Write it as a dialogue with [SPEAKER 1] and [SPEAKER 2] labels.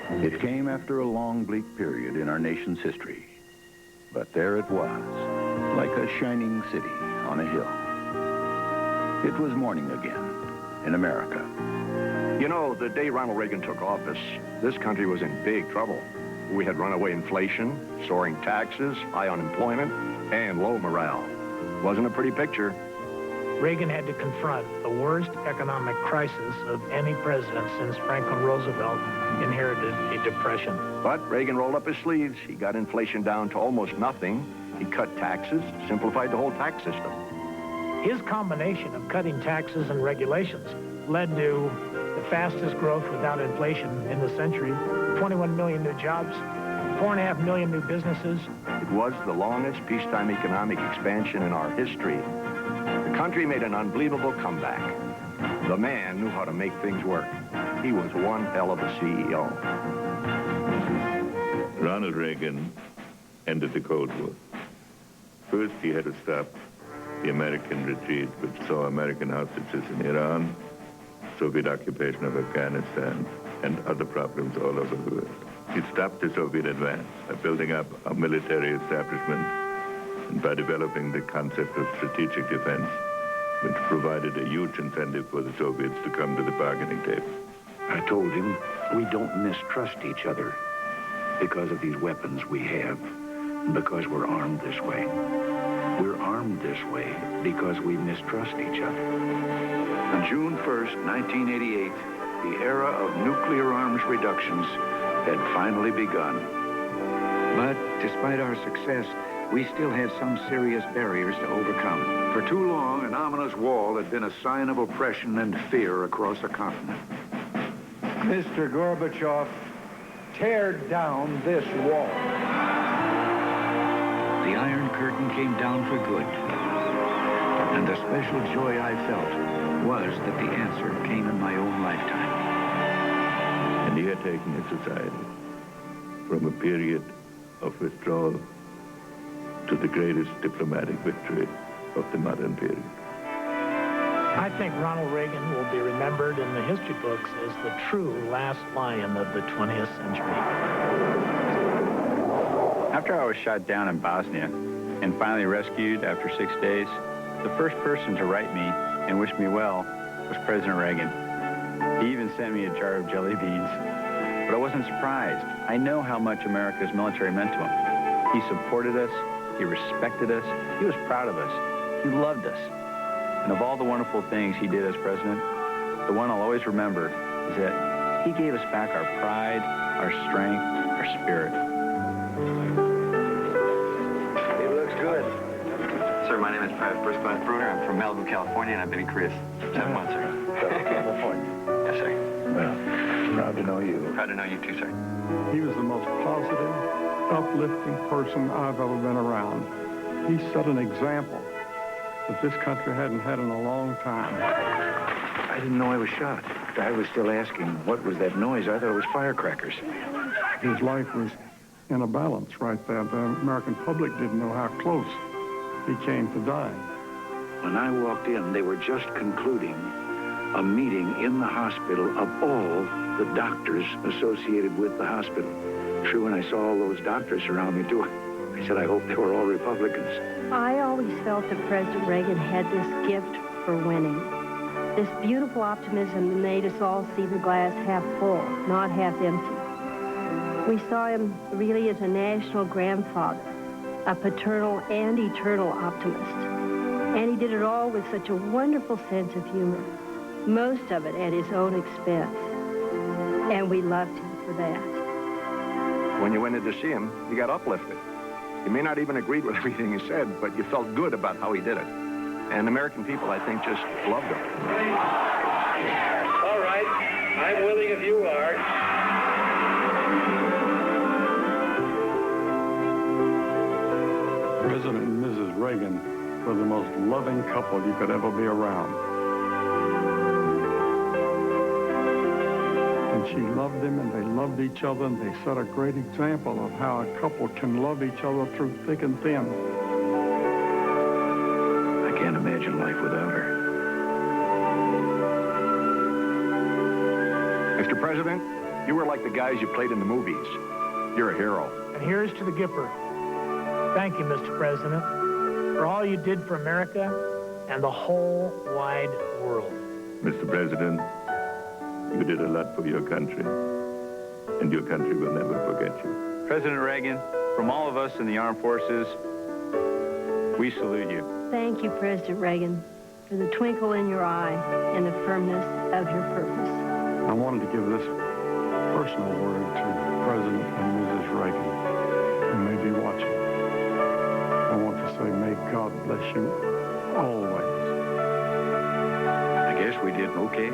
[SPEAKER 1] It came after a long, bleak period in our nation's history. But there it was, like a shining city on a hill. It was morning again in America.
[SPEAKER 2] You know, the day Ronald Reagan took office, this country was in big trouble. We had runaway inflation, soaring taxes, high unemployment, and low morale. Wasn't a pretty picture.
[SPEAKER 3] Reagan had to confront the worst economic crisis of any president since Franklin Roosevelt inherited a depression.
[SPEAKER 2] But Reagan rolled up his sleeves. He got inflation down to almost nothing. He cut taxes, simplified the whole tax system.
[SPEAKER 3] His combination of cutting taxes and regulations led to the fastest growth without inflation in the century, 21 million new jobs, 4.5 million new businesses.
[SPEAKER 2] It was the longest peacetime economic expansion in our history. The country made an unbelievable comeback. The man knew how to make things work. He was one hell of a CEO.
[SPEAKER 4] Ronald Reagan ended the Cold War. First, he had to stop the American retreat, which saw American hostages in Iran, Soviet occupation of Afghanistan, and other problems all over the world. He stopped the Soviet advance by building up a military establishment and by developing the concept of strategic defense, which provided a huge incentive for the Soviets to come to the bargaining table.
[SPEAKER 5] I told him we don't mistrust each other because of these weapons we have, and because we're armed this way. We're armed this way because we mistrust each other. On June 1st, 1988, the era of nuclear arms reductions had finally begun. But despite our success, we still had some serious barriers to overcome. For too long, an ominous wall had been a sign of oppression and fear across the continent.
[SPEAKER 6] Mr. Gorbachev, tear down this wall.
[SPEAKER 5] The Iron Curtain came down for good. And the special joy I felt was that the answer came in my own lifetime.
[SPEAKER 4] And he had taken his society from a period of withdrawal to the greatest diplomatic victory of the modern period.
[SPEAKER 3] I think Ronald Reagan will be remembered in the history books as the true last lion of the 20th century.
[SPEAKER 7] After I was shot down in Bosnia and finally rescued after 6 days, the first person to write me and wish me well was President Reagan. He even sent me a jar of jelly beans. But I wasn't surprised. I know how much America's military meant to him. He supported us, he respected us, he was proud of us, he loved us. And of all the wonderful things he did as president, the one I'll always remember is that he gave us back our pride, our strength, our spirit.
[SPEAKER 5] It looks good.
[SPEAKER 8] Sir, my name is Private First Class Bruner. I'm from Malibu, California, and I've been in Korea 7 months, sir.
[SPEAKER 5] California.
[SPEAKER 8] Yes, sir.
[SPEAKER 5] Well, proud to know you.
[SPEAKER 8] Proud to know you too, sir.
[SPEAKER 6] He was the most positive, uplifting person I've ever been around. He set an example that this country hadn't had in a long time.
[SPEAKER 5] I didn't know I was shot. I was still asking, what was that noise? I thought it was firecrackers.
[SPEAKER 6] His life was in a balance right there. The American public didn't know how close he came to dying.
[SPEAKER 5] When I walked in, they were just concluding a meeting in the hospital of all the doctors associated with the hospital. Sure, when I saw all those doctors around me, too, I said, I hope they were all Republicans.
[SPEAKER 9] I always felt that President Reagan had this gift for winning. This beautiful optimism that made us all see the glass half full, not half empty. We saw him really as a national grandfather, a paternal and eternal optimist. And he did it all with such a wonderful sense of humor, most of it at his own expense. And we loved him for that.
[SPEAKER 2] When you went in to see him, you got uplifted. You may not even agree with everything he said, but you felt good about how he did it. And American people, I think, just loved him.
[SPEAKER 10] All right. I'm willing if you are.
[SPEAKER 6] President and Mrs. Reagan were the most loving couple you could ever be around. And she loved him, and they loved each other, and they set a great example of how a couple can love each other through thick and thin.
[SPEAKER 5] I can't imagine life without her.
[SPEAKER 2] Mr. President, You were like the guys you played in the movies. You're a hero.
[SPEAKER 3] And here's to the Gipper. Thank you, Mr. President, for all you did for America and the whole wide world.
[SPEAKER 4] Mr. President, you did a lot for your country, and your country will never forget you.
[SPEAKER 7] President Reagan, from all of us in the armed forces, we salute you.
[SPEAKER 9] Thank you, President Reagan, for the twinkle in your eye and the firmness of your purpose.
[SPEAKER 6] I wanted to give this personal word to President and Mrs. Reagan, who may be watching. I want to say, may God bless you always.
[SPEAKER 5] I guess we did okay.